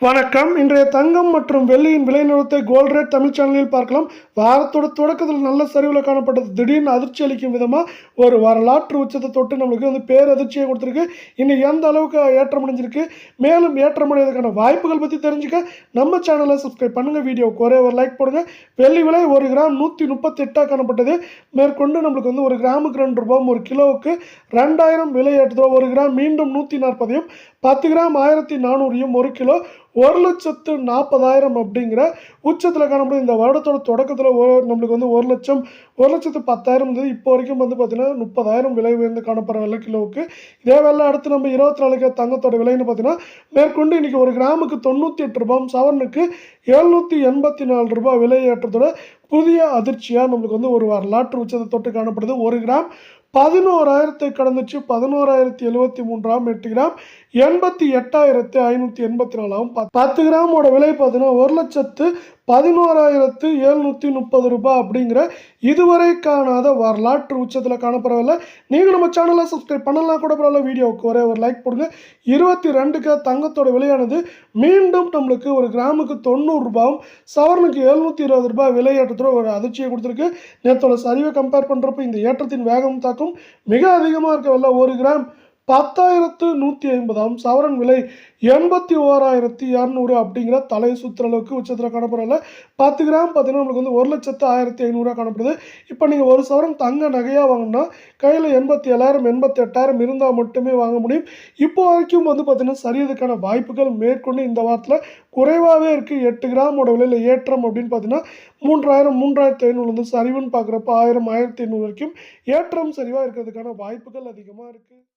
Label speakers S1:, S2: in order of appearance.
S1: வணக்கம். இன்றைய தங்கம் மற்றும் வெள்ளியின் விலை நிலவரத்தை கோல்ட் ரேட் தமிழ் சேனலில் பார்க்கலாம். வாரத்தோட தொடக்கத்தில் நல்ல சரிவில் காணப்பட்டது. திடீர்னு அதிர்ச்சி அளிக்கும் விதமாக ஒரு வரலாற்று உச்சத்தை தொட்டு நம்மளுக்கு பேரதிர்ச்சியை கொடுத்துருக்கு. இன்னைக்கு எந்த அளவுக்கு ஏற்றம் அடைஞ்சிருக்கு, மேலும் ஏற்றமடைவதற்கான வாய்ப்புகள் பற்றி தெரிஞ்சுக்க நம்ம சேனலை சப்ஸ்கிரைப் பண்ணுங்கள். வீடியோவுக்கு ஒரே ஒரு லைக் போடுங்க. வெள்ளி விலை 1 கிராம் 138 காணப்பட்டது. மேற்கொண்டு நம்மளுக்கு 1 கிராமுக்கு 2 ரூபாயும், 1 கிலோவுக்கு 2000 விலை ஏற்றதோ. 1 கிராம் மீண்டும் 140, 10 கிராம் 1400, 1 கிலோ 1,40,000 அப்படிங்கிற உச்சத்தில் காணப்படும். இந்த வருடத்தோட தொடக்கத்தில் நம்மளுக்கு 1,10,000 இருந்தது. இப்போ வரைக்கும் பார்த்தீங்கன்னா 30,000 விலை உயர்ந்து காணப்படுற வெள்ளை கிலோவுக்கு. இதே வேலை அடுத்து நம்ம 24 தங்கத்தோட விலைன்னு பார்த்தீங்கன்னா மேற்கொண்டு இன்னைக்கு 1 கிராமுக்கு 98 ரூபாயும், சவரனுக்கு 784 ரூபாய் விலை ஏற்றத்தோட புதிய அதிர்ச்சியாக நம்மளுக்கு ஒரு வரலாற்று உச்சத்தை தொட்டு காணப்படுது. 1 கிராம் 11,000 கடந்துச்சு. 11,073, 8 கிராம் 88,584. 10 கிராமோட விலை பார்த்தீங்கன்னா 1,11,730 ரூபாய் அப்படிங்கிற இதுவரை காணாத வரலாற்று உச்சத்தில் காணப்படவில்லை. நீங்கள் நம்ம சேனலை சப்ஸ்கிரைப் பண்ணலாம் கூட பரவாயில்ல. வீடியோவுக்கு ஒரே ஒரு லைக் போடுங்க. 22 தங்கத்தோட விலையானது மீண்டும் நம்மளுக்கு 1 கிராமுக்கு 90 ரூபாயும், சவரனுக்கு 720 ரூபாய் விலை ஏற்றத்தோட ஒரு அதிர்ச்சியை கொடுத்துருக்கு. நேற்றோட சரிவை கம்பேர் பண்ணுறப்ப இந்த ஏற்றத்தின் வேகம் தாக்கம் மிக அதிகமாக இருக்கவில்லை. 1 கிராம் 10,150, சவரன் விலை 81,200 அப்படிங்கிற தலை சுற்றுற அளவுக்கு உச்சத்தில் காணப்படல. 10 கிராம் பார்த்தீங்கன்னா நம்மளுக்கு 1,05,500 காணப்படுது. இப்போ நீங்கள் ஒரு சவரன் தங்க நகையாக வாங்கினா கையில் 87,000 88,000 இருந்தால் மட்டுமே வாங்க முடியும். இப்போ வரைக்கும் பார்த்தீங்கன்னா சரியதுக்கான வாய்ப்புகள் மேற்கொண்டு இந்த வாரத்தில் குறைவாகவே இருக்குது. 8 கிராமோட விலையில் ஏற்றம் அப்படின்னு பார்த்தீங்கன்னா 3,000 3,500 சரிவுன்னு பார்க்குறப்ப 1,000 1,800 வரைக்கும் ஏற்றம் சரிவாக இருக்கிறதுக்கான வாய்ப்புகள் அதிகமாக இருக்குது.